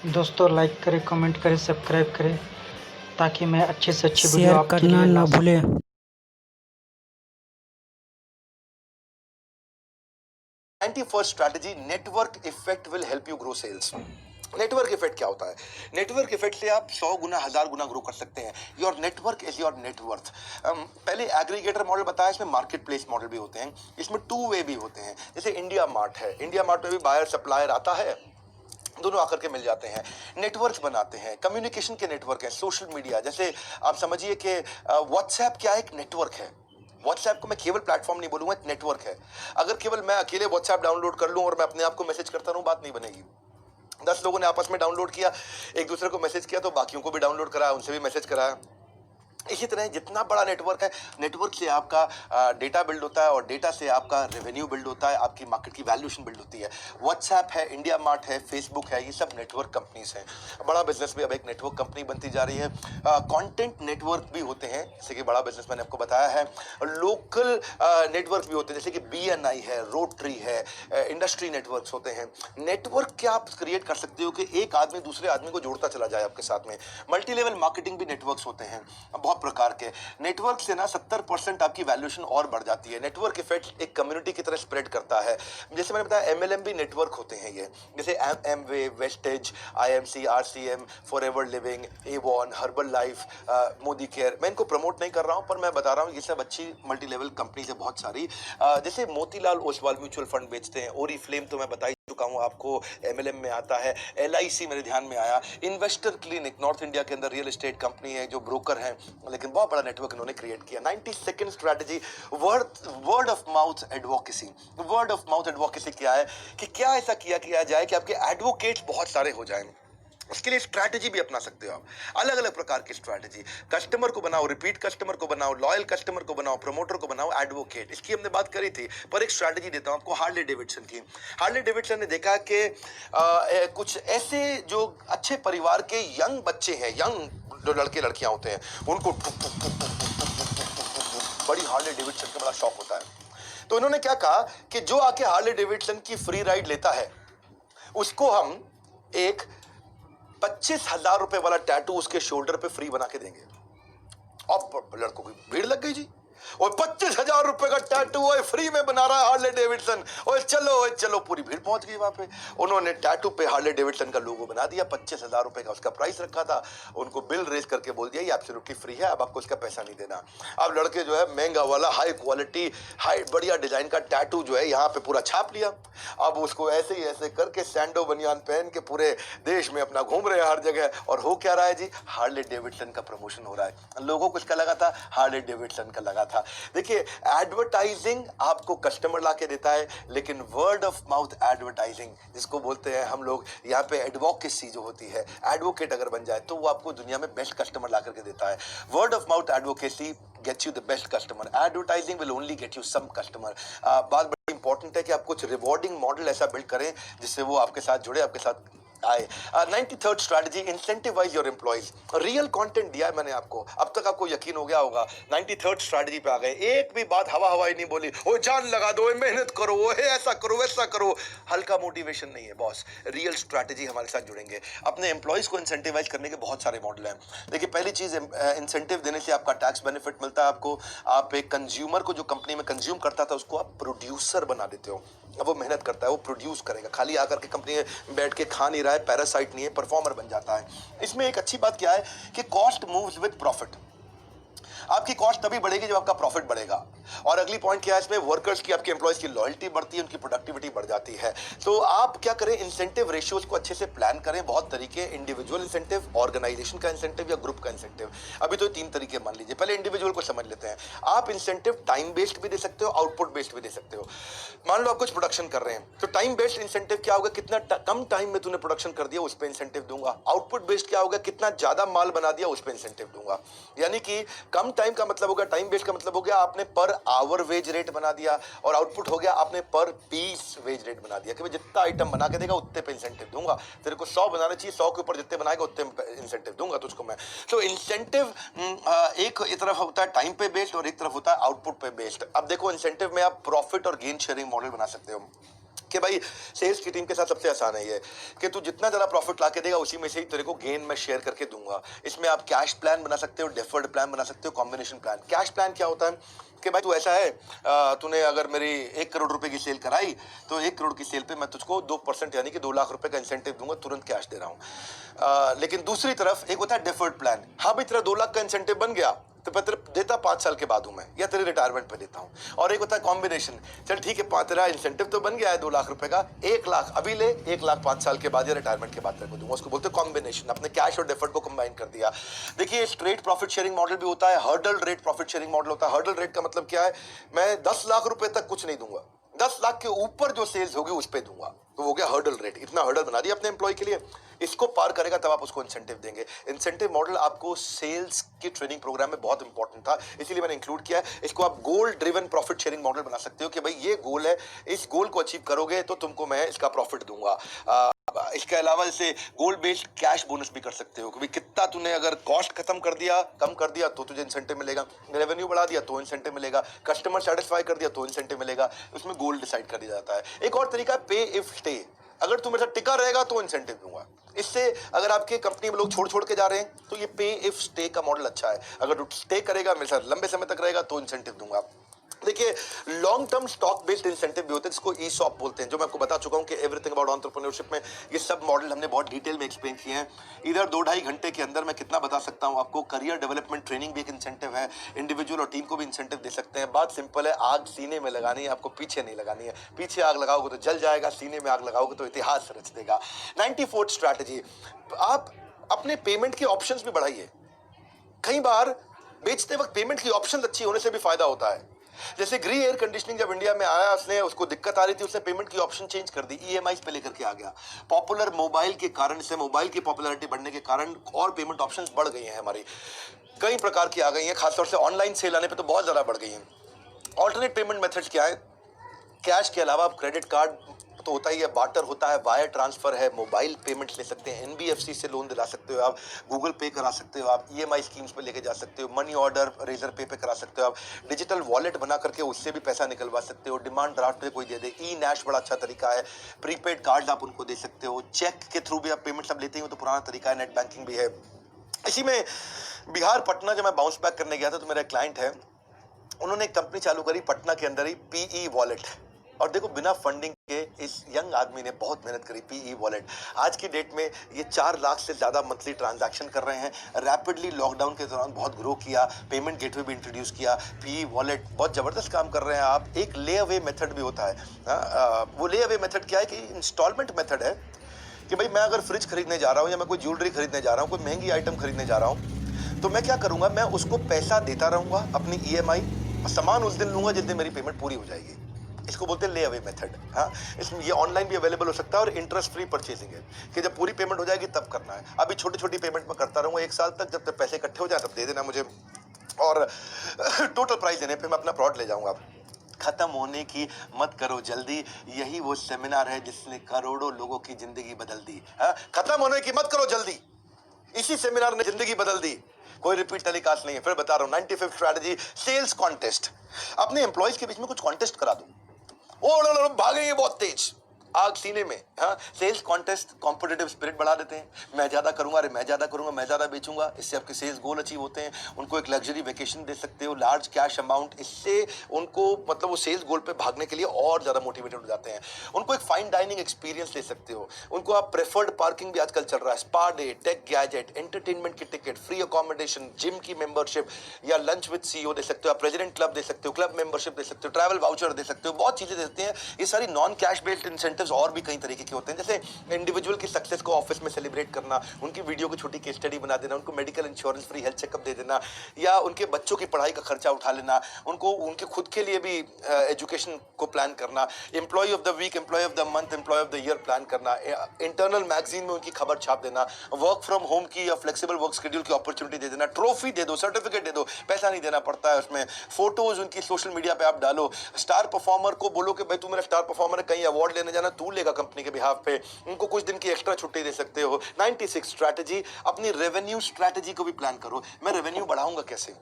दोस्तों लाइक करें, कमेंट करें, सब्सक्राइब करें ताकि मैं अच्छे से अच्छी वीडियो शेयर आपके करना लिए ला ना सकूं। भूलें। 91st strategy, network effect will help you grow sales. Network effect क्या होता है? नेटवर्क इफेक्ट से आप 100 गुना 1000 गुना ग्रो कर सकते हैं। Your network is your net worth. पहले एग्रीगेटर मॉडल बताया, इसमें मार्केट प्लेस मॉडल भी होते हैं, इसमें टू वे भी होते हैं। जैसे इंडिया मार्ट है, इंडिया मार्ट में भी बायर सप्लायर आता है, दोनों आकर के मिल जाते हैं, नेटवर्क बनाते हैं, कम्युनिकेशन के नेटवर्क है, सोशल मीडिया। जैसे आप समझिए कि व्हाट्सएप क्या एक नेटवर्क है। व्हाट्सएप को मैं केवल प्लेटफॉर्म नहीं बोलूंगा, एक नेटवर्क है। अगर केवल मैं अकेले व्हाट्सएप डाउनलोड कर लूं और मैं अपने आप को मैसेज करता रहूं, बात नहीं बनेगी। 10 लोगों ने आपस में डाउनलोड किया, एक दूसरे को मैसेज किया, तो बाकियों को भी डाउनलोड कराया, उनसे भी मैसेज कराया। इसी तरह जितना बड़ा नेटवर्क है, नेटवर्क से आपका डेटा बिल्ड होता है और डेटा से आपका रेवेन्यू बिल्ड होता है, आपकी मार्केट की वैल्यूएशन बिल्ड होती है। व्हाट्सएप है, इंडिया मार्ट है, फेसबुक है, ये सब नेटवर्क कंपनीज हैं। बड़ा बिजनेस भी अब एक नेटवर्क कंपनी बनती जा रही है। कंटेंट नेटवर्क भी होते हैं, जैसे कि बड़ा बिजनेस मैंने आपको बताया है। लोकल नेटवर्क भी होते हैं, जैसे कि BNI है, रोटरी है, इंडस्ट्री नेटवर्क्स होते हैं। नेटवर्क क्या आप क्रिएट कर सकते हो कि एक आदमी दूसरे आदमी को जोड़ता चला जाए आपके साथ में। मल्टी लेवल मार्केटिंग भी नेटवर्क्स होते हैं बहुत प्रकार के। नेटवर्क से ना 70% आपकी वैल्यूएशन और बढ़ जाती है। नेटवर्क इफेक्ट एक कम्युनिटी की तरह स्प्रेड करता है। जैसे मैंने बताया, MLM भी नेटवर्क होते हैं ये, जैसे Amway, wastage, IMC, RCM, forever living, Avon, herbal life, Modi care. मैं इनको प्रमोट नहीं कर रहा हूं, पर मैं बता रहा हूं ये सब अच्छी मल्टी लेवल कंपनी है बहुत सारी। जैसे मोतीलाल ओसवाल म्यूचुअल फंड बेचते हैं, ओरी फ्लेम तो मैं बता चुका हूं आपको, MLM में आता है। LIC मेरे ध्यान में आया। इन्वेस्टर क्लिनिक नॉर्थ इंडिया के अंदर रियल एस्टेट कंपनी है, जो ब्रोकर है, लेकिन बहुत बड़ा नेटवर्क इन्होंने क्रिएट किया। 92nd strategy, word of mouth advocacy. Word of mouth advocacy क्या है कि क्या ऐसा किया जाए कि आपके एडवोकेट्स बहुत सारे हो जाएं। उसके लिए स्ट्रैटेजी भी अपना सकते हो आप, अलग अलग प्रकार की स्ट्रैटेजी। कस्टमर को बनाओ, रिपीट कस्टमर को बनाओ, लॉयल कस्टमर को बनाओ, प्रमोटर को बनाओ, एडवोकेट। इसकी हमने बात करी थी, पर एक स्ट्रैटेजी देता हूं आपको हार्ले डेविडसन की। हार्ले डेविडसन ने देखा कि कुछ ऐसे जो अच्छे परिवार के यंग बच्चे हैं, यंग जो लड़के लड़कियां होते हैं, उनको बड़ी हार्ले डेविडसन का बड़ा शौक होता है। तो इन्होंने क्या कहा कि जो आके हार्ले डेविडसन की फ्री राइड लेता है, उसको हम एक 25,000 रुपए वाला टैटू उसके शोल्डर पे फ्री बना के देंगे। अब लड़कों की भीड़ लग गई जी, और 25,000 रुपए का टैटू फ्री में बना रहा है हार्ले डेविडसन। ओए चलो, पूरी भीड़ पहुंच गई वहां पे। उन्होंने टैटू पे हार्ले डेविडसन का लोगो बना दिया, 25,000 रुपए का उसका प्राइस रखा था। उनको बिल रेज करके बोल दिया ये एब्सोल्युटली फ्री है, अब आपको इसका पैसा नहीं देना। अब लड़के जो है महंगा वाला, हाई क्वालिटी, हाई बढ़िया डिजाइन का टैटू जो है यहाँ पे पूरा छाप लिया। अब उसको ऐसे ही ऐसे करके सैंडो बनियान पहन के पूरे देश में अपना घूम रहे हैं हर जगह। और हो क्या रहा है जी, हार्ले डेविडसन का प्रमोशन हो रहा है। लोगों को इसका लगा था, हार्ले डेविडसन का लगा था। देखिए, एडवर्टाइजिंग आपको कस्टमर ला के देता है, लेकिन वर्ड ऑफ माउथ एडवर्टाइजिंग, जिसको बोलते हैं हम लोग यहाँ पे एडवोकेसी जो होती है, एडवोकेट अगर बन जाए तो वो आपको दुनिया में बेस्ट कस्टमर ला करके देता है। Word of mouth advocacy gets you the best customer, advertising will only get you some customer. बात बड़ी इंपॉर्टेंट है कि आप कुछ रिवॉर्डिंग मॉडल ऐसा बिल्ड करें जिससे वो आपके साथ जुड़े, आपके साथ आए। 93rd strategy, incentivize your employees. Real content दिया है मैंने आपको, अब तक आपको यकीन हो गया होगा। 93rd स्ट्रैटेजी पे आ गए, एक भी बात हवाई नहीं बोली। ओ जान लगा दो, मेहनत करो, ओ ऐसा करो वैसा करो, हल्का मोटिवेशन नहीं है बॉस। रियल स्ट्रैटेजी हमारे साथ जुड़ेंगे। अपने एम्प्लॉइज को इंसेंटिवाइज करने के बहुत सारे मॉडल हैं। देखिए, पहली चीज, इंसेंटिव देने से आपका टैक्स बेनिफिट मिलता है आपको। आप एक कंज्यूमर को जो कंपनी में कंज्यूम करता था उसको आप प्रोड्यूसर बना देते हो। अब वो मेहनत करता है, वो प्रोड्यूस करेगा, खाली आकर के कंपनी में बैठ के खा नहीं रहा है, पैरासाइट नहीं है, परफॉर्मर बन जाता है। इसमें एक अच्छी बात क्या है कि कॉस्ट मूव्स विद प्रॉफिट। आपकी कॉस्ट तभी बढ़ेगी जब आपका प्रॉफिट बढ़ेगा। और अगली पॉइंट क्या है इसमें, वर्कर्स की, आपके एम्प्लॉयज की लॉयल्टी बढ़ती है, उनकी प्रोडक्टिविटी बढ़ जाती है। तो आप क्या करें, इंसेंटिव रेशियोज को अच्छे से प्लान करें। बहुत तरीके, इंडिविजुअल इंसेंटिव, ऑर्गेनाइजेशन का इंसेंटिव या ग्रुप का इंसेंटिव। अभी तो 3 तरीके मान लीजिए। पहले इंडिविजुअल को समझ लेते हैं। आप इंसेंटिव टाइम बेस्ड भी दे सकते हो, आउटपुट बेस्ड भी दे सकते हो। मान लो आप कुछ प्रोडक्शन कर रहे हैं, तो टाइम बेस्ड इंसेंटिव क्या होगा, कितना कम टाइम में तूने प्रोडक्शन कर दिया उस पर इंसेंटिव दूंगा। आउटपुट बेस्ड क्या होगा, कितना ज्यादा माल बना दिया उस पर इंसेंटिव दूंगा। यानी कि कम टाइम का मतलब होगा, टाइम बेस्ड का मतलब हो गया आपने पर आवर वेज रेट बना दिया, और आउटपुट हो गया आपने पर पीस वेज रेट बना दिया कि भाई जितना आइटम बना के देगा उतने पे इंसेंटिव दूंगा। तेरे को 100 बनाना चाहिए, 100 के ऊपर जितने बनाएगा उतने इंसेंटिव दूंगा तुझको मैं। तो इंसेंटिव एक तरफ होता है टाइम पे बेस्ड और एक तरफ होता है आउटपुट पे बेस्ड। अब देखो, इंसेंटिव में आप प्रॉफिट और गेन शेयरिंग मॉडल बना सकते हो। कि भाई सेल्स की टीम के साथ सबसे आसान है ये कि तू जितना ज़्यादा प्रॉफिट ला के देगा उसी में से ही तेरे को गेन मैं शेयर करके दूंगा। इसमें आप कैश प्लान बना सकते हो, डेफर्ड प्लान बना सकते हो, कॉम्बिनेशन प्लान। कैश प्लान क्या होता है कि भाई तू ऐसा है, तूने अगर मेरी 1 करोड़ रुपए की सेल कराई तो 1 करोड़ की सेल पे मैं तुझको 2% यानी कि 2 लाख रुपए का इंसेंटिव दूंगा, तुरंत कैश दे रहा हूँ। लेकिन दूसरी तरफ एक होता है डेफर्ड प्लान। हाँ भाई तेरा 2 लाख का इंसेंटिव बन गया तो मैं तेरे देता 5 साल के बाद हूं मैं, या तेरे रिटायरमेंट पे देता हूं। और एक होता है कॉम्बिनेशन, चल ठीक है तेरा इंसेंटिव तो बन गया है 2 लाख रुपए का, 1 लाख अभी ले, 1 लाख 5 साल के बाद या रिटायरमेंट के बाद तेरे को दूंगा। उसको बोलते हैं कॉम्बिनेशन। अपने कैश और डेफर्ड को कंबाइन कर दिया। देखिए स्ट्रेट प्रॉफिट शेयरिंग मॉडल भी होता है, hurdle rate profit sharing model होता है। हर्डल रेट का मतलब क्या है, मैं 10 लाख रुपए तक कुछ नहीं दूंगा, 10 लाख के ऊपर जो सेल्स होगी उस पे दूंगा, तो हो गया हर्डल रेट। इतना हर्डल बना दिया अपने एम्प्लॉय के लिए, इसको पार करेगा तब आप उसको इंसेंटिव देंगे। इंसेंटिव मॉडल आपको सेल्स की ट्रेनिंग प्रोग्राम में बहुत इंपॉर्टेंट था, इसीलिए मैंने इंक्लूड किया है इसको। आप गोल ड्रिवन प्रॉफिट शेयरिंग मॉडल बना सकते हो कि भाई ये गोल है, इस गोल को अचीव करोगे तो तुमको मैं इसका प्रॉफिट दूंगा। इसके अलावा इसे गोल बेस्ड कैश बोनस भी कर सकते हो कि भाई कितना तूने अगर कॉस्ट खत्म कर दिया, कम कर दिया तो तुझे इंसेंटिव मिलेगा, रेवेन्यू बढ़ा दिया तो इंसेंटिव मिलेगा, कस्टमर सेटिस्फाई कर दिया तो इंसेंटिव मिलेगा। उसमें गोल डिसाइड कर दिया जाता है। एक और तरीका है पे इफ स्टे, अगर तू मेरे साथ टिका रहेगा तो इंसेंटिव दूंगा। इससे अगर आपके कंपनी में लोग छोड़ छोड़ के जा रहे हैं तो ये पे इफ स्टे का मॉडल अच्छा है। अगर तू स्टे करेगा मेरे साथ लंबे समय तक रहेगा तो इंसेंटिव दूंगा। देखिए long term stock based incentive भी होते हैं जिसको ईसॉप बोलते हैं, जो मैं आपको बता चुका हूं कि एवरीथिंग अबाउट एंटरप्रेन्योरशिप में ये सब मॉडल हमने बहुत डिटेल में एक्सप्लेन किए हैं। इधर 2-2.5 घंटे के अंदर मैं कितना बता सकता हूं आपको। करियर डेवलपमेंट ट्रेनिंग भी एक इंसेंटिव है, इंडिविजुअल और टीम को भी इंसेंटिव दे सकते हैं। बात सिंपल है, आग सीने में लगानी है, आपको पीछे नहीं लगानी है। पीछे आग लगाओगे तो जल जाएगा, सीने में आग लगाओगे तो इतिहास रच देगा। 94th स्ट्रैटेजी, आप अपने पेमेंट के ऑप्शंस भी बढ़ाइए। कई बार बेचते वक्त पेमेंट की ऑप्शन अच्छी होने से भी फायदा होता है। जैसे ग्री एयर कंडीशनिंग जब इंडिया में आया, उसने उसको दिक्कत आ रही थी, उसने पेमेंट की ऑप्शन चेंज कर दी, ईएमआई पे लेकर के आ गया। पॉपुलर मोबाइल के कारण से, मोबाइल की पॉपुलैरिटी बढ़ने के कारण और पेमेंट ऑप्शंस बढ़ गई हैं हमारी, कई प्रकार की आ गई हैं, खासतौर से ऑनलाइन सेल आने पे तो बहुत ज्यादा बढ़ गई हैं। ऑल्टरनेट पेमेंट मेथड्स क्या है, कैश के अलावा क्रेडिट कार्ड तो होता ही है, बार्टर होता है, वायर ट्रांसफर है, मोबाइल पेमेंट्स ले सकते हैं, एनबीएफसी से लोन दिला सकते हो आप, गूगल पे करा सकते हो आप, ईएमआई स्कीम्स पे लेके जा सकते हो, मनी ऑर्डर रेजर पे करा सकते हो आप, डिजिटल वॉलेट बना करके उससे भी पैसा निकलवा सकते हो, डिमांड ड्राफ्ट पे कोई दे दे, ई नैश बड़ा अच्छा तरीका है, प्रीपेड कार्ड आप उनको दे सकते हो, चेक के थ्रू भी आप पेमेंट सब लेते हो तो पुराना तरीका है, नेट बैंकिंग भी है। इसी में बिहार पटना जब मैं बाउंस बैक करने गया था तो मेरा क्लाइंट है, उन्होंने एक कंपनी चालू करी पटना के अंदर ही, पीई वॉलेट। और देखो बिना फंडिंग के इस यंग आदमी ने बहुत मेहनत करी, पीई वॉलेट। आज की डेट में ये 4 लाख से ज़्यादा मंथली ट्रांजैक्शन कर रहे हैं। रैपिडली लॉकडाउन के दौरान बहुत ग्रो किया, पेमेंट गेटवे भी इंट्रोड्यूस किया, पीई वॉलेट बहुत ज़बरदस्त काम कर रहे हैं आप। एक ले अवे मेथड भी होता है, वो ले अवे मेथड क्या है कि इंस्टॉलमेंट मेथड है कि भाई मैं अगर फ्रिज खरीदने जा रहा हूँ या मैं कोई ज्वेलरी खरीदने जा रहा हूँ, कोई महंगी आइटम खरीदने जा रहा हूँ, तो मैं क्या करूँगा, मैं उसको पैसा देता रहूँगा अपनी ईएमआई, सामान उस दिन लूँगा जिस दिन मेरी पेमेंट पूरी हो जाएगी। इसको बोलते हैं ले अवे मेथड। हाँ, इसमें ये ऑनलाइन भी अवेलेबल हो सकता है और इंटरेस्ट फ्री परचेजिंग है कि जब पूरी पेमेंट हो जाएगी तब करना है। अभी छोटी छोटी पेमेंट में करता रहूँगा 1 साल तक, जब तक पैसे इकट्ठे हो जाए तब दे देना मुझे, और टोटल प्राइस देने पे मैं अपना प्रोडक्ट ले जाऊँगा। खत्म होने की मत करो जल्दी, यही वो सेमिनार है जिसने करोड़ों लोगों की जिंदगी बदल दी। हाँ, खत्म होने की मत करो जल्दी, इसी सेमिनार ने जिंदगी बदल दी। कोई रिपीट टेलीकास्ट नहीं है, फिर बता रहा हूं। 95th strategy, sales contest. अपने एम्प्लॉयज के बीच में कुछ कॉन्टेस्ट करा दो, ओ भागेंगे बहुत तेज, आग सीने में। हाँ, सेल्स कॉन्टेस्ट कॉम्पिटिटिव स्पिरिट बढ़ा देते हैं, मैं ज्यादा करूंगा, अरे मैं ज्यादा करूंगा, मैं ज्यादा बेचूंगा, इससे आपके सेल्स गोल अचीव होते हैं। उनको एक लग्जरी वेकेशन दे सकते हो, लार्ज कैश अमाउंट, इससे उनको मतलब वो सेल्स गोल पे भागने के लिए और ज्यादा मोटिवेटेड हो जाते हैं। उनको एक फाइन डाइनिंग एक्सपीरियंस दे सकते हो, उनको आप प्रेफर्ड पार्किंग भी आजकल चल रहा है, spa day, tech gadget, entertainment की टिकट, फ्री अकोमोडेशन, जिम की मेंबरशिप या लंच विद सीईओ दे सकते हो आप, प्रेसिडेंट क्लब दे सकते हो, क्लब मेंबरशिप दे सकते हो, ट्रैवल वाउचर दे सकते हो, बहुत चीजें देते हैं। ये सारी नॉन कैश बेस्ड इंसेंटिव्स और भी कई तरीके के होते हैं, जैसे इंडिविजुअल की सक्सेस को ऑफिस में सेलिब्रेट करना, उनकी वीडियो की छोटी केस स्टडी बना देना, उनको medical insurance, free health checkup दे देना, या उनके बच्चों की पढ़ाई का खर्चा उठा लेना, उनको उनके खुद के लिए भी एजुकेशन को प्लान करना, employee of the week, employee of the month, employee of the year plan करना, इंटरनल मैगजीन में उनकी खबर छाप देना, वर्क फ्रॉम होम की या फ्लेक्सिबल वर्क शेड्यूल की अपॉर्चुनिटी दे देना, ट्रॉफी दे दो, सर्टिफिकेट दे दो, पैसा नहीं देना पड़ता है उसमें, फोटोज उनकी सोशल मीडिया पे आप डालो, स्टार परफॉर्मर को बोलो कि भाई तू मेरा स्टार परफॉर्मर है, कहीं अवार्ड लेने जाना तू लेगा कंपनी के बिहाफ पे, उनको कुछ दिन की एक्स्ट्रा छुट्टी दे सकते हो। 96 स्ट्रैटेजी, अपनी रेवेन्यू स्ट्रैटेजी को भी प्लान करो, मैं रेवेन्यू बढ़ाऊंगा कैसे,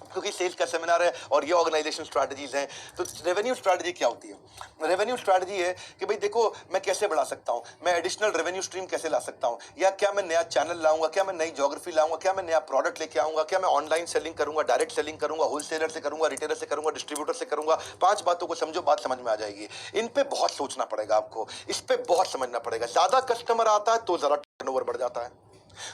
क्योंकि सेल्स का सेमिनार है और ये ऑर्गेनाइजेशन स्ट्रैटेजीज हैं। तो रेवेन्यू स्ट्रैटेजी क्या होती है? रेवेन्यू स्ट्रैटेजी है कि भाई देखो मैं कैसे बढ़ा सकता हूं, मैं एडिशनल रेवेन्यू स्ट्रीम कैसे ला सकता हूं, या क्या मैं नया चैनल लाऊंगा, क्या मैं नई ज्योग्राफी लाऊंगा, क्या मैं नया प्रोडक्ट लेके आऊंगा, क्या मैं ऑनलाइन सेलिंग करूंगा, डायरेक्ट सेलिंग करूंगा, होलसेलर से करूंगा, रिटेलर से करूंगा, डिस्ट्रीब्यूटर से करूंगा। 5 बातों को समझो, बात समझ में आ जाएगी। इन पे बहुत सोचना पड़ेगा आपको, इस पे बहुत समझना पड़ेगा। ज्यादा कस्टमर आता है तो जरा टर्नओवर बढ़ जाता है।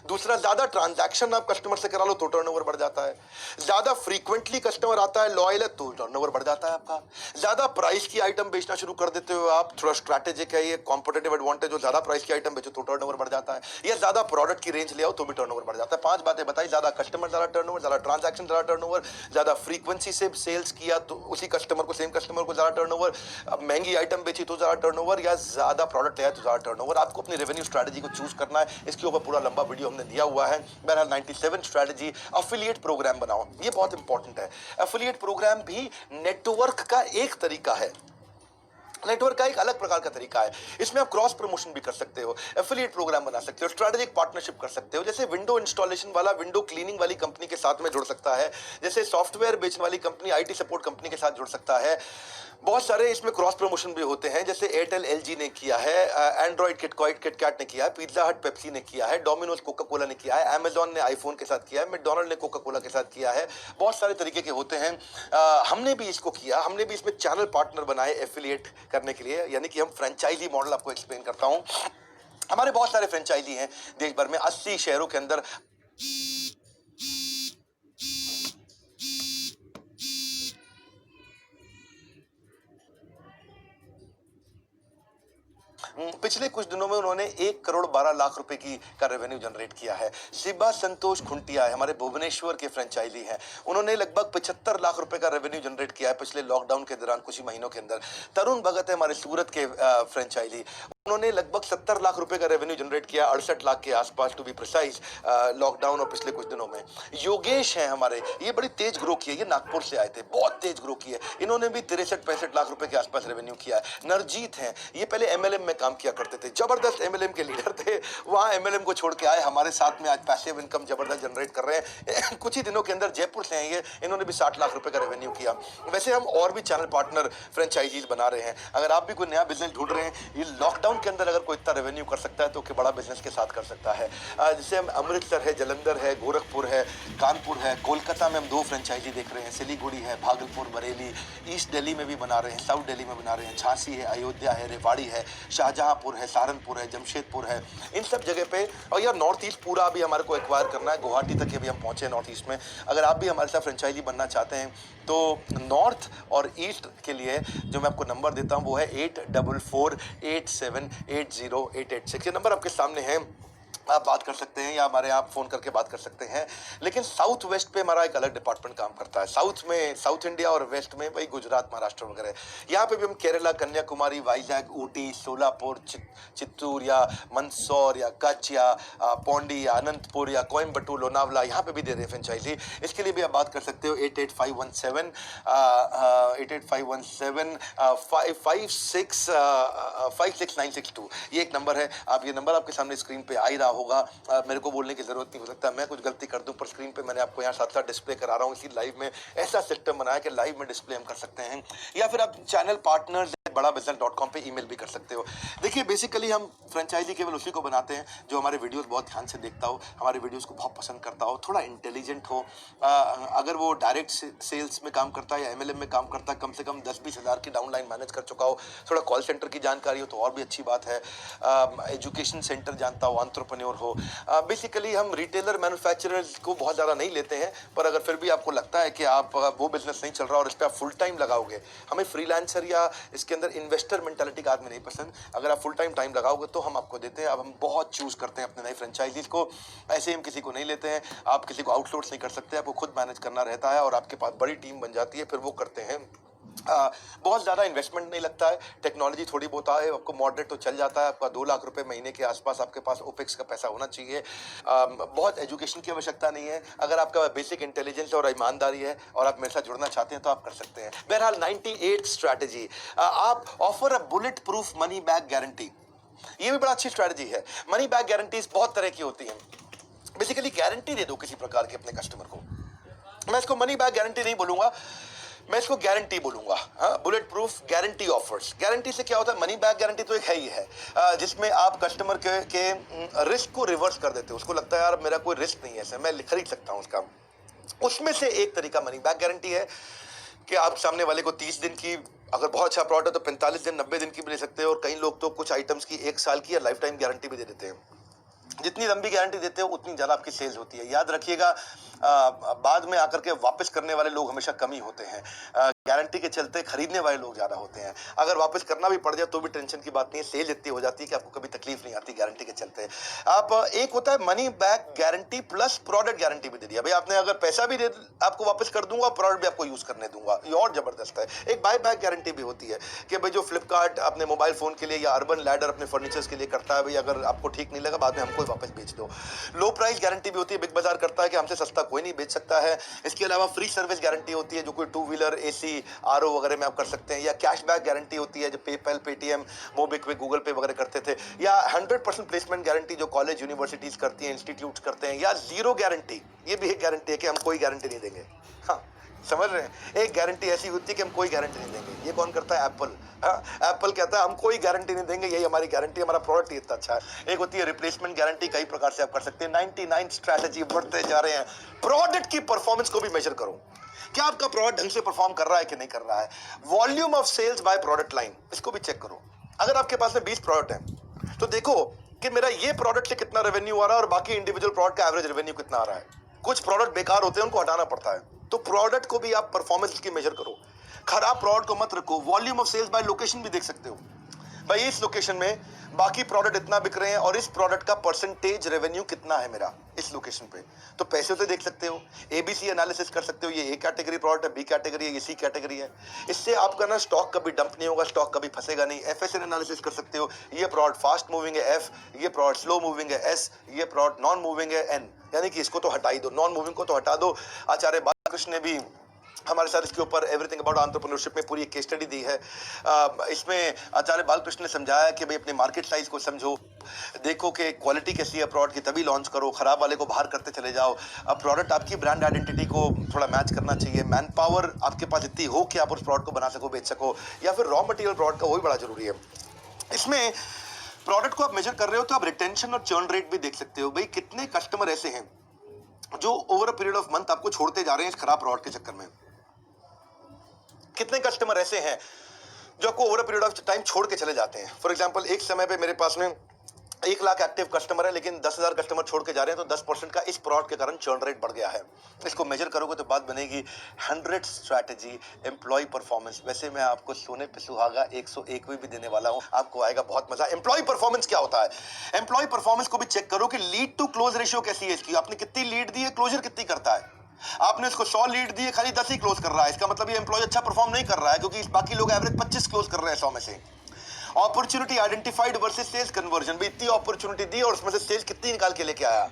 दूसरा, ज्यादा ट्रांजैक्शन आप कस्टमर से करा लो तो टर्नओवर बढ़ जाता है। ज्यादा फ्रीक्वेंटली कस्टमर आता है, लॉयल है, तो टर्नओवर बढ़ जाता है आपका। ज्यादा प्राइस की आइटम बेचना शुरू कर देते हो आप, थोड़ा स्ट्रैटेजिक है ये, कॉम्पिटिटिव एडवांटेज हो, ज्यादा प्राइस की आइटम बेचो तो टर्नओवर बढ़ जाता है। या ज्यादा प्रोडक्ट की रेंज ले आओ तो भी टर्नओवर बढ़ जाता है। 5 बातें बताई, ज्यादा कस्टमर ज्यादा टर्नओवर, ज्यादा ट्रांजैक्शन ज्यादा टर्नओवर, ज्यादा फ्रीक्वेंसी से सेल्स किया तो उसी कस्टमर को, सेम कस्टमर को ज्यादा टर्नओवर, महंगी आइटम बेची तो ज्यादा टर्नओवर, या ज्यादा प्रोडक्ट है तो ज्यादा टर्नओवर। आपको अपनी रेवेन्यू स्ट्रैटेजी को चूज करना है। इसके ऊपर पूरा लंबा वीडियो हमने दिया हुआ है। बहरहाल 97 स्ट्रैटेजी। एफिलिएट प्रोग्राम बनाओ, ये बहुत इंपॉर्टेंट है। एफिलिएट प्रोग्राम भी नेटवर्क का एक तरीका है, नेटवर्क का एक अलग प्रकार का तरीका है। इसमें आप क्रॉस प्रमोशन भी कर सकते हो, एफिलिएट प्रोग्राम बना सकते हो, स्ट्रेटेजिक पार्टनरशिप कर सकते हो। जैसे विंडो इंस्टॉलेशन वाला विंडो क्लीनिंग वाली कंपनी के साथ में जुड़ सकता है, जैसे सॉफ्टवेयर बेचने वाली कंपनी आईटी सपोर्ट कंपनी के साथ जुड़ सकता है। बहुत सारे इसमें क्रॉस प्रमोशन भी होते हैं, जैसे एयरटेल एलजी ने किया है, एंड्रॉइड किटकैट ने किया है, पिज्जा हट पेप्सी ने किया है, डोमिनोज कोका कोला ने किया है, अमेजॉन ने आईफोन के साथ किया है, मैकडॉनल्ड ने कोका कोला के साथ किया है। बहुत सारे तरीके के होते हैं। हमने भी इसको किया, हमने भी इसमें चैनल पार्टनर बनाए एफिलिएट करने के लिए, यानी कि हम फ्रेंचाइजी मॉडल आपको एक्सप्लेन करता हूं। हमारे बहुत सारे फ्रेंचाइजी हैं देश भर में, 80 शहरों के अंदर। पिछले कुछ दिनों में उन्होंने 1 करोड़ 12 लाख रुपए का रेवेन्यू जनरेट किया है। शिबा संतोष खुंटिया है, हमारे भुवनेश्वर के फ्रेंचाइजी हैं, उन्होंने लगभग 75 लाख रुपए का रेवेन्यू जनरेट किया है पिछले लॉकडाउन के दौरान कुछ ही महीनों के अंदर। तरुण भगत है हमारे सूरत के फ्रेंचाइजी, उन्होंने लगभग 70 लाख रुपए का रेवेन्यू जनरेट किया, 68 लाख के आसपास टू बी प्रिसाइज, लॉकडाउन और पिछले कुछ दिनों में। योगेश हैं हमारे, ये बड़ी तेज ग्रो की है, ये नागपुर से आए थे, बहुत तेज ग्रो की है, इन्होंने भी 63-65 लाख रुपए के आसपास रेवेन्यू किया है। नरजीत हैं, ये पहले एमएलएम में काम किया करते थे, जबरदस्त एमएलएम के लीडर थे, वहां एमएलएम को छोड़ के आए, हमारे साथ में आज पैसिव इनकम जबरदस्त जनरेट कर रहे हैं। कुछ ही दिनों के अंदर जयपुर से हैं ये, इन्होंने भी 60 लाख रुपए का रेवेन्यू किया। वैसे हम और भी चैनल पार्टनर फ्रेंचाइजीज बना रहे हैं। अगर आप भी कोई नया बिजनेस ढूंढ रहे हैं, ये लॉकडाउन के अंदर अगर कोई इतना रेवेन्यू कर सकता है तो कि बड़ा बिजनेस के साथ कर सकता है। जैसे हम अमृतसर है, जलंधर है, गोरखपुर है, कानपुर है, कोलकाता में हम 2 फ्रेंचाइजी देख रहे हैं, सिलीगुड़ी है, भागलपुर, बरेली, ईस्ट दिल्ली में भी बना रहे हैं, साउथ दिल्ली में बना रहे हैं, झांसी है, अयोध्या है, रेवाड़ी है, शाहजहांपुर है, सहारनपुर है, जमशेदपुर है, इन सब जगह पे। और यार नॉर्थ ईस्ट पूरा भी हमारे को एक्वायर करना है, गुवाहाटी तक के भी हम पहुंचे नॉर्थ ईस्ट में। अगर आप भी हमारे साथ फ्रेंचाइजी बनना चाहते हैं तो नॉर्थ और ईस्ट के लिए जो मैं आपको नंबर देता हूं वो है 8448780886। ये नंबर आपके सामने है, आप बात कर सकते हैं या हमारे आप फोन करके बात कर सकते हैं। लेकिन साउथ वेस्ट पे हमारा एक अलग डिपार्टमेंट काम करता है। साउथ में, साउथ इंडिया और वेस्ट में भाई गुजरात, महाराष्ट्र वगैरह, यहाँ पे भी हम केरला, कन्याकुमारी, वाइजैग, ऊटी, सोलापुर, चित्तूर या मंदसौर या कच्छ या पौंडी या अनंतपुर या कोयम्बटूर, लोनावला, यहाँ पे भी दे रहे हैं फ्रेंचाइजी। इसके लिए भी आप बात कर सकते हो 8851756962, ये एक नंबर है। आप ये नंबर आपके सामने स्क्रीन पे आ ही रहा होगा, मेरे को बोलने की जरूरत नहीं हो सकता, मैं कुछ गलती कर दूं पर स्क्रीन पे मैंने आपको यहाँ साथ साथ डिस्प्ले करा रहा हूँ। इसी लाइव में ऐसा सिस्टम बनाया कि लाइव में डिस्प्ले हम कर सकते हैं। या फिर आप चैनल पार्टनर्स badabusiness.com पे ईमेल भी कर सकते हो। देखिए बेसिकली हम फ्रेंचाइजी केवल उसी को बनाते हैं जो हमारे वीडियोस बहुत ध्यान से देखता हो, हमारे वीडियोस को बहुत पसंद करता हो, थोड़ा इंटेलिजेंट हो। अगर वो डायरेक्ट सेल्स में काम करता है या एमएलएम में काम करता है, कम से कम 10-20 हज़ार की डाउनलाइन मैनेज कर चुका हो, थोड़ा कॉल सेंटर की जानकारी हो तो और भी अच्छी बात है, एजुकेशन सेंटर जानता हो, एंटरप्रेन्योर हो। बेसिकली हम रिटेलर मैन्युफैक्चरर्स को बहुत ज़्यादा नहीं लेते हैं, पर अगर फिर भी आपको लगता है कि आप वो बिजनेस नहीं चल रहा और इस पर आप फुल टाइम लगाओगे, हमें फ्रीलांसर या इसके अंदर इन्वेस्टर मेंटालिटी का आदमी नहीं पसंद, अगर आप फुल टाइम लगाओगे तो हम आपको देते हैं। अब हम बहुत चूज करते हैं अपने नए फ्रेंचाइजीज को, ऐसे हम किसी को नहीं लेते हैं, आप किसी को आउटसोर्स नहीं कर सकते, आपको खुद मैनेज करना रहता है और आपके पास बड़ी टीम बन जाती है, फिर वो करते हैं। बहुत ज़्यादा इन्वेस्टमेंट नहीं लगता है, टेक्नोलॉजी थोड़ी बहुत है, आपको मॉडरेट तो चल जाता है, आपका 2 लाख रुपए महीने के आसपास आपके पास ओपेक्स का पैसा होना चाहिए। बहुत एजुकेशन की आवश्यकता नहीं है, अगर आपका बेसिक इंटेलिजेंस और ईमानदारी है और आप मेरे साथ जुड़ना चाहते हैं तो आप कर सकते हैं। बहरहाल 98 स्ट्रैटेजी, आप offer a bullet proof money back guarantee, ये भी बड़ा अच्छी स्ट्रैटेजी है। मनी बैक गारंटीज बहुत तरह की होती हैं। बेसिकली गारंटी दे दो किसी प्रकार की अपने कस्टमर को, मैं इसको मनी बैक गारंटी नहीं बोलूंगा, मैं इसको गारंटी बोलूंगा। हाँ, bullet proof guarantee offers. Guarantee से क्या होता है? मनी बैक गारंटी तो एक है ही है, जिसमें आप कस्टमर के रिस्क को रिवर्स कर देते हो। उसको लगता है यार मेरा कोई रिस्क नहीं है, ऐसे मैं खरीद सकता हूँ उसका। उसमें से एक तरीका मनी बैक गारंटी है कि आप सामने वाले को 30 दिन की, अगर बहुत अच्छा प्रोडक्ट है तो 45 दिन 90 दिन की भी ले सकते हो, और कई लोग तो कुछ आइटम्स की 1 साल की या लाइफ टाइम गारंटी भी दे देते हैं। जितनी लंबी गारंटी देते हो उतनी ज़्यादा आपकी सेल्स होती है। याद रखिएगा, बाद में आकर के वापस करने वाले लोग हमेशा कम ही होते हैं, गारंटी के चलते खरीदने वाले लोग ज़्यादा होते हैं। अगर वापस करना भी पड़ जाए तो भी टेंशन की बात नहीं है, सेल इतनी हो जाती है कि आपको कभी तकलीफ नहीं आती गारंटी के चलते। आप एक होता है money back guarantee plus product guarantee भी दे दिया भाई आपने, अगर पैसा भी दे आपको वापस कर दूंगा, प्रोडक्ट भी आपको यूज़ करने दूंगा, ये और ज़बरदस्त है। एक बाय बैक गारंटी भी होती है कि भाई जो फ्लिपकार्ट अपने मोबाइल फ़ोन के लिए या अर्बन लैडर अपने फर्नीचर्स के लिए करता है, भाई अगर आपको ठीक नहीं लगा बाद में हमको वापस बेच दो। लो प्राइस गारंटी भी होती है, बिग बाजार करता है कि हमसे सस्ता कोई नहीं बेच सकता है। इसके अलावा फ्री सर्विस गारंटी होती है, जो कोई 2 व्हीलर AC RO वगैरह में आप कर सकते हैं, या कैशबैक गारंटी होती है जो पेपैल पेटीएम मोबिक्विक गूगल पे वगैरह करते थे, या 100% प्लेसमेंट गारंटी जो कॉलेज यूनिवर्सिटीज करती हैं, इंस्टीट्यूट्स करते हैं, या जीरो गारंटी, ये भी एक गारंटी है कि हम कोई गारंटी नहीं देंगे। हाँ, समझ रहे हैं? एक गारंटी ऐसी होती है कि हम कोई गारंटी नहीं देंगे। ये कौन करता है? एप्पल। हाँ, एप्पल कहता है हम कोई गारंटी नहीं देंगे, यही हमारी गारंटी, हमारा प्रोडक्ट ही इतना अच्छा है। एक होती है रिप्लेसमेंट गारंटी, कई प्रकार से आप कर सकते हैं। 99 स्ट्रैटेजी बढ़ते जा रहे हैं। प्रोडक्ट की परफॉर्मेंस को भी मेजर करो, क्या आपका प्रोडक्ट ढंग से परफॉर्म कर रहा है कि नहीं कर रहा है। Volume of sales by product line, इसको भी चेक करो। अगर आपके पास में 20 प्रोडक्ट हैं तो देखो कि मेरा ये प्रोडक्ट से कितना रेवेन्यू आ रहा है और बाकी इंडिविजुअल प्रोडक्ट का एवरेज रेवेन्यू कितना आ रहा है। कुछ प्रोडक्ट बेकार होते हैं, उनको हटाना पड़ता है, तो प्रोडक्ट को भी आप परफॉर्मेंस की मेजर करो। खराब प्रोडक्ट को मत रखो। Volume of sales by location भी देख सकते हो, भाई इस लोकेशन में बाकी प्रोडक्ट इतना बिक रहे हैं और इस प्रोडक्ट का परसेंटेज रेवेन्यू कितना है मेरा इस लोकेशन पे, तो पैसे से देख सकते हो। ABC एनालिसिस कर सकते हो, ये A कैटेगरी प्रोडक्ट है, B कैटेगरी है, ये C कैटेगरी है। इससे आपका ना स्टॉक कभी डंप नहीं होगा, स्टॉक कभी फंसेगा नहीं। FSN एनालिसिस कर सकते हो, ये प्रोडक्ट फास्ट मूविंग है F, ये प्रोडक्ट स्लो मूविंग है S, ये प्रोडक्ट नॉन मूविंग है N, यानी कि इसको तो हटा ही दो, नॉन मूविंग को तो हटा दो। आचार्य बालकृष्ण ने भी हमारे साथ इसके ऊपर एवरीथिंग अबाउट एंटरप्रेन्योरशिप में पूरी एक केस स्टडी दी है। इसमें आचार्य बालकृष्ण ने समझाया कि भाई अपने मार्केट साइज को समझो, देखो कि क्वालिटी कैसी है प्रोडक्ट की, तभी लॉन्च करो, खराब वाले को बाहर करते चले जाओ। अब प्रोडक्ट आपकी ब्रांड आइडेंटिटी को थोड़ा मैच करना चाहिए। मैन पावर आपके पास इतनी हो कि आप उस प्रोडक्ट को बना सको, बेच सको, या फिर रॉ मटेरियल प्रोडक्ट का, वही बड़ा जरूरी है। इसमें प्रोडक्ट को आप मेजर कर रहे हो तो आप रिटेंशन और चर्न रेट भी देख सकते हो, भाई कितने कस्टमर ऐसे हैं जो over a period of month आपको छोड़ते जा रहे हैं इस खराब प्रोडक्ट के चक्कर में। कितने कस्टमर ऐसे हैं जो आपको over a period of time छोड़ के चले जाते हैं। फॉर एग्जांपल एक समय पे मेरे पास में 1 लाख एक्टिव कस्टमर है, लेकिन 10,000 कस्टमर छोड़ के जा रहे हैं, तो 10% का इस प्रोडक्ट के कारण चर्न रेट बढ़ गया है। इसको मेजर करोगे तो बात बनेगी 100 स्ट्रैटेजी एम्प्लॉय परफॉर्मेंस। वैसे मैं आपको सोने पे सुहागा 101 भी देने वाला हूं, आपको आएगा बहुत मजा। एम्प्लॉय परफॉर्मेंस क्या होता है? एम्प्लॉय परफॉर्मेंस को भी चेक करो कि लीड टू क्लोज रेशियो कैसी है इसकी, आपने कितनी लीड दी है, क्लोजर कितनी करता है। आपने इसको 100 लीड दी है, खाली 10 ही क्लोज कर रहा है, इसका मतलब ये एम्प्लॉय अच्छा परफॉर्म नहीं कर रहा है, क्योंकि बाकी लोग एवरेज 25 क्लोज कर रहे हैं 100 में से। Opportunity identified versus sales conversion, भी इतनी अपॉर्चुनिटी दी और उसमें से सेल्स कितनी निकाल के लेके आया,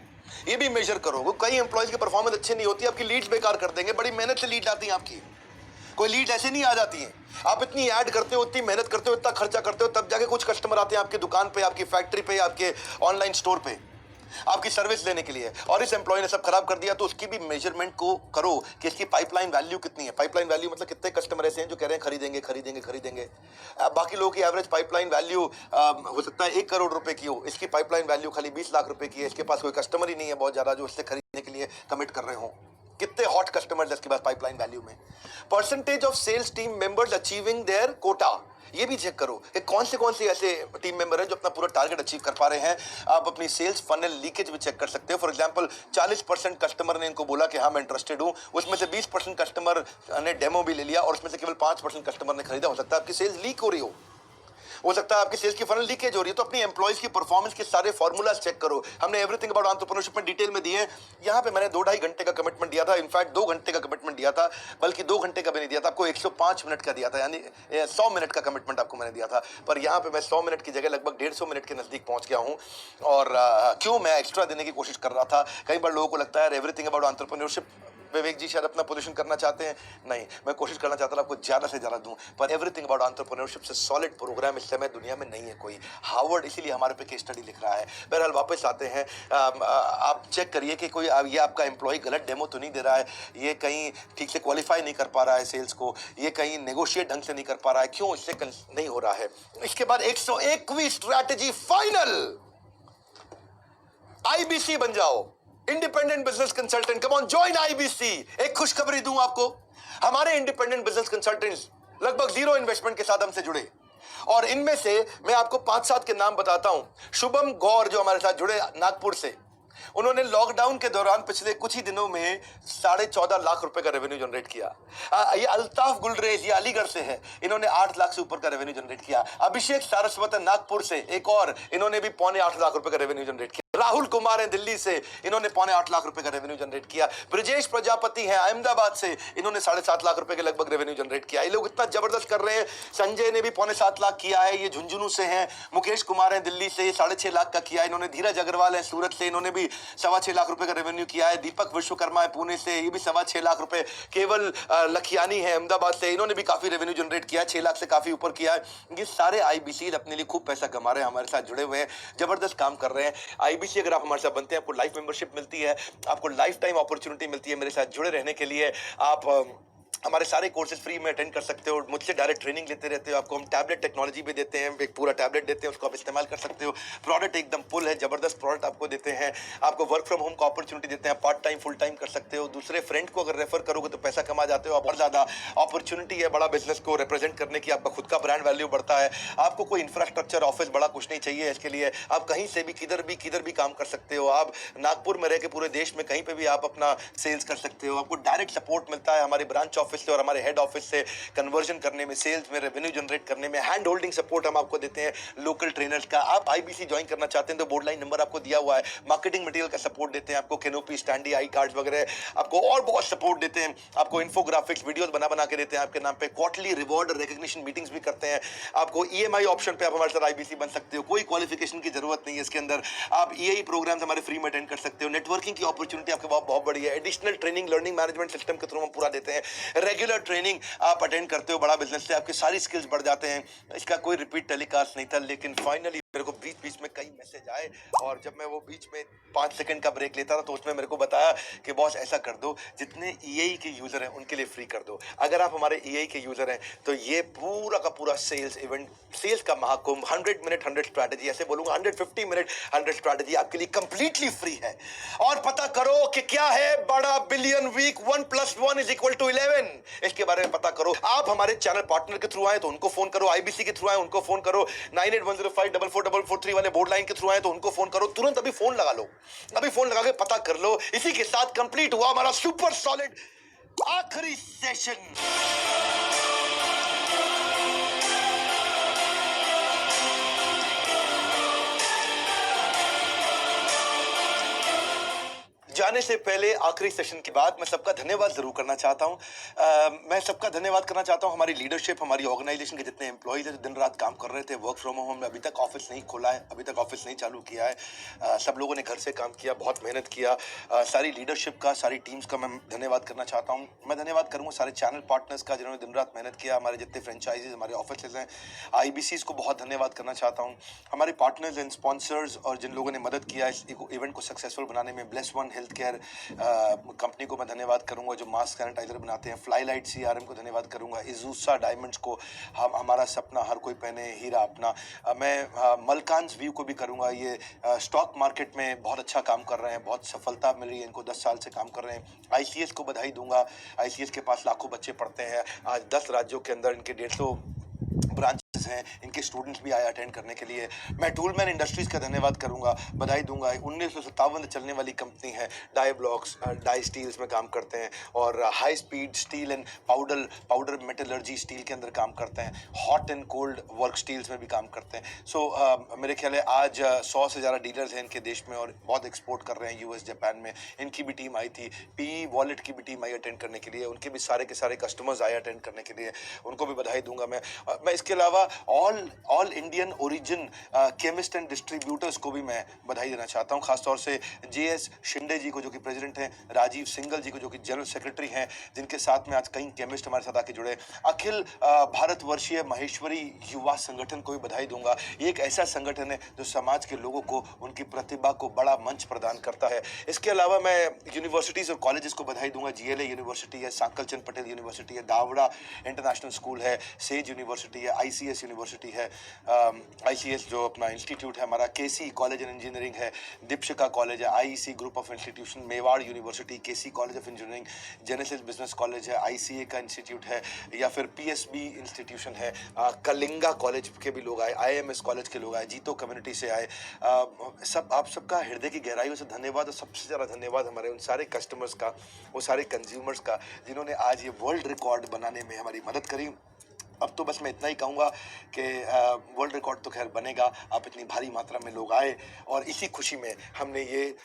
ये भी मेजर करो। कई एम्प्लॉयज की परफॉर्मेंस अच्छी नहीं होती, आपकी लीड्स बेकार कर देंगे, बड़ी मेहनत से लीड आती है आपकी, कोई लीड ऐसे नहीं आ जाती है। आप इतनी ऐड करते हो, इतनी मेहनत करते हो, इतना खर्चा करते हो, तब जाके कुछ कस्टमर आते हैं आपकी दुकान पे, आपकी फैक्ट्री पे, आपके ऑनलाइन स्टोर पे आपकी सर्विस लेने के लिए, और इस एम्प्लॉय ने सब खराब कर दिया। तो उसकी भी मेजरमेंट को करो कि इसकी पाइपलाइन वैल्यू कितनी है। पाइपलाइन वैल्यू मतलब कितने कस्टमर ऐसे हैं जो कह रहे हैं खरीदेंगे खरीदेंगे खरीदेंगे। बाकी लोगों की एवरेज पाइपलाइन वैल्यू हो सकता है 1 करोड़ रुपए की हो, इसकी पाइपलाइन वैल्यू खाली 20 लाख रुपए की है। इसके पास कोई कस्टमर ही नहीं है बहुत ज्यादा जो इससे खरीदने के लिए कमिट कर रहे हो। कितने हॉट कस्टमर्स इसके पास पाइपलाइन वैल्यू में। Percentage of sales team members achieving their quota, ये भी चेक करो कि कौन से ऐसे टीम मेंबर हैं जो अपना पूरा टारगेट अचीव कर पा रहे हैं। आप अपनी सेल्स फनल लीकेज भी चेक कर सकते हो। फॉर एग्जांपल 40% कस्टमर ने इनको बोला कि हाँ मैं इंटरेस्टेड हूं, उसमें से 20% कस्टमर ने डेमो भी ले लिया और उसमें से केवल 5% कस्टमर ने खरीदा। हो सकता है आपकी सेल्स लीक हो रही हो सकता है आपकी सेल्स की फनल लीकेज हो रही है। तो अपनी एम्प्लॉइज की परफॉर्मेंस के सारे फॉर्मूलाज चेक करो। हमने एवरीथिंग अबाउट एंटरप्रेन्योरशिप में डिटेल में दिए हैं। यहाँ पे मैंने 2-2.5 घंटे का कमिटमेंट दिया था, इनफैक्ट 2 घंटे का कमिटमेंट दिया था, बल्कि 2 घंटे का भी नहीं दिया था, आपको 105 मिनट का दिया था, यानी 100 मिनट का कमिटमेंट आपको मैंने दिया था। पर यहाँ पे मैं 100 मिनट की जगह लगभग 150 मिनट के नजदीक पहुंच गया हूँ। और क्यों मैं एक्स्ट्रा देने की कोशिश कर रहा था। कई बार लोगों को लगता है एवरीथिंग अबाउट एंटरप्रेन्योरशिप विवेक जी शायद अपना पोजीशन करना चाहते हैं, नहीं, मैं कोशिश करना चाहता हूँ आपको ज़्यादा से ज़्यादा दूं, पर एवरीथिंग अबाउट एंटरप्रेन्योरशिप से सॉलिड प्रोग्राम इस समय दुनिया में नहीं है कोई। हार्वर्ड इसीलिए हमारे पे केस स्टडी लिख रहा है। बहरहाल वापस आते हैं, आप चेक करिए कि कोई ये आपका एम्प्लॉय गलत डेमो तो नहीं दे रहा है, ये कहीं ठीक से क्वालिफाई नहीं कर पा रहा है सेल्स को, ये कहीं नेगोशिएट ढंग से नहीं कर पा रहा है, क्यों इससे नहीं हो रहा है। इसके बाद 101वीं स्ट्रैटेजी फाइनल, आईबीसी बन जाओ, independent business consultant. Come on, join IBC. एक खुशखबरी दूं आपको, हमारे इंडिपेंडेंट बिजनेस कंसल्टेंट्स लगभग 0 इन्वेस्टमेंट के साथ हमसे जुड़े, और इनमें से मैं आपको 5-7 के नाम बताता हूं। शुभम गौर जो हमारे साथ जुड़े नागपुर से, उन्होंने लॉकडाउन के दौरान पिछले कुछ ही दिनों में 14.5 लाख रुपए का रेवेन्यू जनरेट किया। ये अल्ताफ गुलरेज, ये अलीगढ़ से है, इन्होंने 8 लाख से ऊपर का रेवेन्यू जनरेट किया। अभिषेक सारस्वत नागपुर से, एक और, इन्होंने भी 7.25 लाख रुपए का रेवेन्यू जनरेट किया। राहुल कुमार है दिल्ली से, इन्होंने 7.25 लाख रुपए का रेवेन्यू जनरेट किया। ब्रजेश प्रजापति हैं अहमदाबाद से, इन्होंने 7.5 लाख रुपए के लगभग रेवेन्यू जनरेट किया। ये लोग इतना जबरदस्त कर रहे हैं। संजय ने भी 7.25 लाख किया है, ये झुंझुनू से हैं। मुकेश कुमार है दिल्ली से, 6.5 लाख का किया इन्होंने। धीरज अग्रवाल है सूरत से, इन्होंने भी 6.25 लाख रुपए का रेवेन्यू किया है। दीपक विश्वकर्मा है पुणे से, ये भी 6.25 लाख रुपए। केवल लखियानी है अहमदाबाद से, इन्होंने भी काफी रेवेन्यू जनरेट किया है, 6 लाख से काफी ऊपर किया है। ये सारे आईबीसी अपने लिए खूब पैसा कमा रहे हैं, हमारे साथ जुड़े हुए हैं, जबरदस्त काम कर रहे हैं। आईबीसी अगर आप हमारे साथ बनते हैं, आपको लाइफ मेंबरशिप मिलती है, आपको लाइफ टाइम अपॉर्चुनिटी मिलती है मेरे साथ जुड़े रहने के लिए। आप हमारे सारे कोर्सेज फ्री में अटेंड कर सकते हो, मुझसे डायरेक्ट ट्रेनिंग लेते रहते हो। आपको हम टैबलेट टेक्नोलॉजी भी देते हैं, एक पूरा टैबलेट देते हैं, उसको आप इस्तेमाल कर सकते हो। प्रोडक्ट एकदम फुल है, जबरदस्त प्रोडक्ट आपको देते हैं। आपको वर्क फ्रॉम होम का अपॉर्चुनिटी देते हैं, पार्ट टाइम फुल टाइम कर सकते हो। दूसरे फ्रेंड को अगर रेफर करोगे तो पैसा कमा जाते हो, और ज़्यादा अपॉर्चुनिटी है बड़ा बिजनेस को रिप्रेजेंट करने की, आपका खुद का ब्रांड वैल्यू बढ़ता है। आपको कोई इंफ्रास्ट्रक्चर ऑफिस बड़ा कुछ नहीं चाहिए इसके लिए, आप कहीं से भी किधर भी काम कर सकते हो। आप नागपुर में रह के पूरे देश में कहीं पे भी आप अपना सेल्स कर सकते हो। आपको डायरेक्ट सपोर्ट मिलता है हमारे ब्रांच ऑफिस से और हमारे हेड ऑफिस से, कन्वर्जन करने में, सेल्स में, रेवेन्यू जनरेट करने में। हैंड होल्डिंग सपोर्ट हम आपको देते हैं लोकल ट्रेनर्स का। आप आईबीसी ज्वाइन करना चाहते हैं तो बोर्ड लाइन नंबर आपको दिया हुआ है। मार्केटिंग मटेरियल का सपोर्ट देते हैं आपको, कैनोपी, स्टैंडी, आई कार्ड्स वगैरह आपको, और बहुत सपोर्ट देते हैं आपको। इन्फोग्राफिक्स वीडियोस बना के देते हैं आपके नाम पे। क्वार्टरली रिवॉर्ड और रिकॉग्निशन मीटिंग्स भी करते हैं आपको। ईएमआई ऑप्शन पे आप हमारे साथ आईबीसी बन सकते हो, कोई क्वालिफिकेशन की जरूरत नहीं है इसके अंदर। आप ईएई प्रोग्राम्स हमारे फ्री में अटेंड कर सकते हो। नेटवर्किंग की अपॉर्चुनिटी आपके पास बहुत बड़ी है। Additional training learning management system के थ्रू हम पूरा देते हैं। रेगुलर ट्रेनिंग आप अटेंड करते हो, बड़ा बिजनेस से आपकी सारी स्किल्स बढ़ जाते हैं। इसका कोई रिपीट टेलीकास्ट नहीं था, लेकिन फाइनली मेरे को बीच में कई मैसेज आए, और जब मैं वो बीच में 5 सेकंड का ब्रेक लेता था तो उसमें मेरे को बताया कि बॉस ऐसा कर दो, जितने ईएई के यूजर हैं उनके लिए फ्री कर दो। अगर आप हमारे ईएई के यूजर हैं तो ये पूरा का पूरा सेल्स इवेंट, सेल्स का महाकुंभ, 100 मिनट 100 स्ट्रैटेजी, ऐसे बोलूंगा 150 मिनट 100 स्ट्रैटेजी आपके लिए कंप्लीटली फ्री है। और पता करो कि क्या है बड़ा बिलियन वीक, 1 + 1 = 11। इसके बारे में पता करो। आप हमारे चैनल पार्टनर के थ्रू आए तो उनको फोन करो, आईबीसी के थ्रू आए उनको फोन करो, 9810544443 वाले बोर्ड लाइन के थ्रू आए तो उनको फोन करो। तुरंत अभी फोन लगा लो, अभी फोन लगा के पता कर लो। इसी के साथ कंप्लीट हुआ हमारा सुपर सॉलिड आखिरी सेशन। जाने से पहले आखिरी सेशन के बाद मैं सबका धन्यवाद जरूर करना चाहता हूं। मैं सबका धन्यवाद करना चाहता हूं, हमारी लीडरशिप, हमारी ऑर्गेनाइजेशन के जितने एम्प्लॉइज हैं जो दिन रात काम कर रहे थे वर्क फ्रॉम होम में। अभी तक ऑफिस नहीं खोला है, अभी तक ऑफिस नहीं चालू किया है। सब लोगों ने घर से काम किया, बहुत मेहनत किया। सारी लीडरशिप का, सारी टीम्स का मैं धन्यवाद करना चाहता हूँ। मैं धन्यवाद करूँगा सारे चैनल पार्टनर्स का जिन्होंने दिन रात मेहनत किया। हमारे जितने फ्रेंचाइजीज, हमारे ऑफिस हैं, आईबीसी को बहुत धन्यवाद करना चाहता हूँ। हमारे पार्टनर्स एंड स्पॉन्सर्स और जिन लोगों ने मदद किया इस इवेंट को सक्सेसफुल बनाने में, bless one health care company को मैं धन्यवाद करूंगा जो मास्क सैनिटाइजर बनाते हैं। फ्लाईलाइट सीआरएम को धन्यवाद करूंगा। इजूसा डायमंड्स को, हमारा सपना हर कोई पहने हीरा अपना। मैं मलकान्स व्यू को भी करूंगा। ये स्टॉक मार्केट में बहुत अच्छा काम कर रहे हैं, बहुत सफलता मिल रही है इनको, 10 साल से काम कर रहे हैं। आईसीएस को बधाई दूंगा। आईसीएस के पास लाखों बच्चे पढ़ते हैं। आज 10 राज्यों के अंदर इनके 150 ब्रांचेस हैं, इनके स्टूडेंट्स भी आए अटेंड करने के लिए। मैं टूलमैन इंडस्ट्रीज का धन्यवाद करूंगा, बधाई दूंगा। 1957 से चलने वाली कंपनी है। डाई ब्लॉक्स, डाई स्टील्स में काम करते हैं और high speed steel and powder metallurgy steel के अंदर काम करते हैं। Hot and cold work steels में भी काम करते हैं। मेरे ख्याल है आज 100 से ज़्यादा डीलर्स हैं इनके देश में और बहुत एक्सपोर्ट कर रहे हैं यूएस, जापान में। इनकी भी टीम आई थी। पी वॉलेट की भी टीम आई अटेंड करने के लिए, उनके भी सारे के सारे कस्टमर्स आए अटेंड करने के लिए, उनको भी बधाई दूंगा मैं। इसके अलावा all Indian origin chemist and distributors को भी मैं बधाई देना चाहता हूं, खासतौर से JS शिंदे जी को जो कि प्रेसिडेंट हैं, राजीव सिंगल जी को जो कि जनरल सेक्रेटरी हैं, जिनके साथ में आज कई केमिस्ट हमारे साथ आके जुड़े, अखिल भारतवर्षीय महेश्वरी युवा संगठन को भी बधाई दूंगा। ये एक ऐसा संगठन है जो समाज के लोगों को उनकी प्रतिभा को बड़ा मंच प्रदान करता है। इसके अलावा मैं यूनिवर्सिटीज़ और कॉलेजेस को बधाई दूंगा। GLA यूनिवर्सिटी है, सांकल चंद पटेल यूनिवर्सिटी है, दावड़ा इंटरनेशनल स्कूल है, सेज यूनिवर्सिटी है, ICS यूनिवर्सिटी है, ICS जो अपना इंस्टीट्यूट है हमारा, KC कॉलेज एंड इंजीनियरिंग है, दीपशिका कॉलेज है, IEC group of institution, Mewar university, KC college of engineering, genesis business college है, ICA का इंस्टीट्यूट है, या फिर PSB इंस्टीट्यूशन है, कलिंगा कॉलेज के भी लोग आए, IMS कॉलेज के लोग आए, जीतो कम्युनिटी से आए। सब आप सबका हृदय की गहराइयों से धन्यवाद, और सबसे ज़्यादा धन्यवाद हमारे उन सारे कस्टमर्स का, वो सारे कंज्यूमर्स का, जिन्होंने आज ये वर्ल्ड रिकॉर्ड बनाने में हमारी मदद करी। अब तो बस मैं इतना ही कहूँगा कि वर्ल्ड रिकॉर्ड तो खैर बनेगा, आप इतनी भारी मात्रा में लोग आए, और इसी खुशी में हमने ये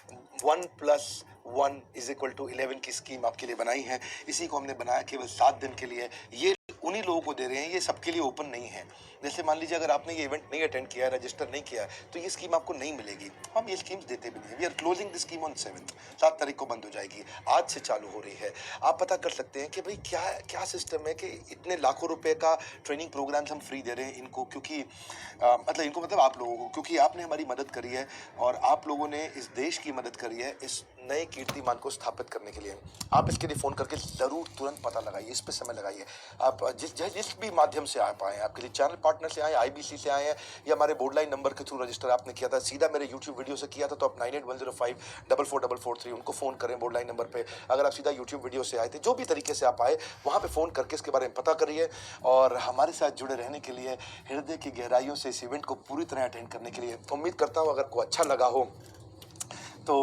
1+1 = 11 की स्कीम आपके लिए बनाई है। इसी को हमने बनाया केवल 7 दिन के लिए। ये उन्हीं लोगों को दे रहे हैं, ये सबके लिए ओपन नहीं है। जैसे मान लीजिए अगर आपने ये इवेंट नहीं अटेंड किया है, रजिस्टर नहीं किया है, तो ये स्कीम आपको नहीं मिलेगी। हम ये स्कीम्स देते भी नहीं। We are closing the scheme on 7 तारीख को बंद हो जाएगी, आज से चालू हो रही है। आप पता कर सकते हैं कि भाई क्या सिस्टम है कि इतने लाखों रुपए का ट्रेनिंग प्रोग्राम्स हम फ्री दे रहे हैं इनको, क्योंकि मतलब आप लोगों को, क्योंकि आपने हमारी मदद करी है और आप लोगों ने इस देश की मदद करी है इस नए कीर्तिमान को स्थापित करने के लिए। आप इसके लिए फ़ोन करके ज़रूर तुरंत पता लगाइए, इस पर समय लगाइए। आप जिस भी माध्यम से आप आए, आपके लिए चैनल पार्टनर से आए, IBC से आए हैं, या हमारे बोर्ड लाइन नंबर के थ्रू रजिस्टर आपने किया था, सीधा मेरे YouTube वीडियो से किया था, तो आप 9810544443 उनको फ़ोन करें बोर्ड लाइन नंबर पे। अगर आप सीधा YouTube वीडियो से आए थे, जो भी तरीके से आप आए, वहाँ पे फ़ोन करके इसके बारे में पता करिए, और हमारे साथ जुड़े रहने के लिए, हृदय की गहराइयों से इस इवेंट को पूरी तरह अटेंड करने के लिए उम्मीद करता हूँ। अगर को अच्छा लगा हो तो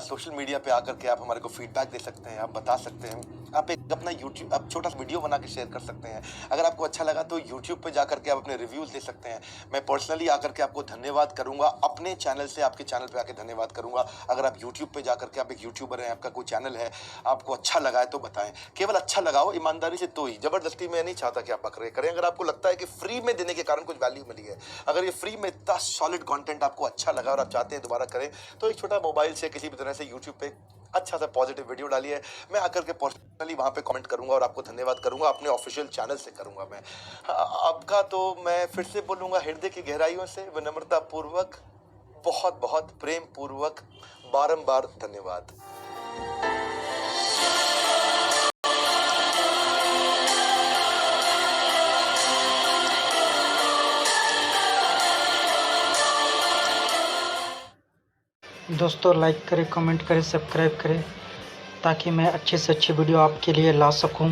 सोशल मीडिया पे आकर के आप हमारे को फीडबैक दे सकते हैं, आप बता सकते हैं, आप एक अपना YouTube आप छोटा सा वीडियो बना के शेयर कर सकते हैं। अगर आपको अच्छा लगा तो YouTube पे जाकर के आप अपने रिव्यूज़ दे सकते हैं। मैं पर्सनली आकर के आपको धन्यवाद करूंगा, अपने चैनल से आपके चैनल पे आके धन्यवाद करूंगा। अगर आप YouTube पे जाकर के, आप एक यूट्यूबर हैं, आपका कोई चैनल है, आपको अच्छा लगा है तो बताएं। केवल अच्छा लगा हो ईमानदारी से, तो ही, ज़बरदस्ती मैं नहीं चाहता कि आप बकरे करें। अगर आपको लगता है कि फ्री में देने के कारण कुछ वैल्यू मिली है, अगर ये फ्री में इतना सॉलिड कॉन्टेंट आपको अच्छा लगा और आप चाहते हैं दोबारा करें, तो एक छोटा मोबाइल से किसी भी तरह से YouTube पे अच्छा सा पॉजिटिव वीडियो डालिए। मैं आकर के पर्सनली वहाँ पे कमेंट करूँगा और आपको धन्यवाद करूँगा, अपने ऑफिशियल चैनल से करूँगा। मैं आपका तो मैं फिर से बोलूँगा, हृदय की गहराइयों से, विनम्रता पूर्वक, बहुत बहुत प्रेम पूर्वक, बारंबार धन्यवाद। दोस्तों लाइक करें, कमेंट करें, सब्सक्राइब करें, ताकि मैं अच्छे से अच्छी वीडियो आपके लिए ला सकूं।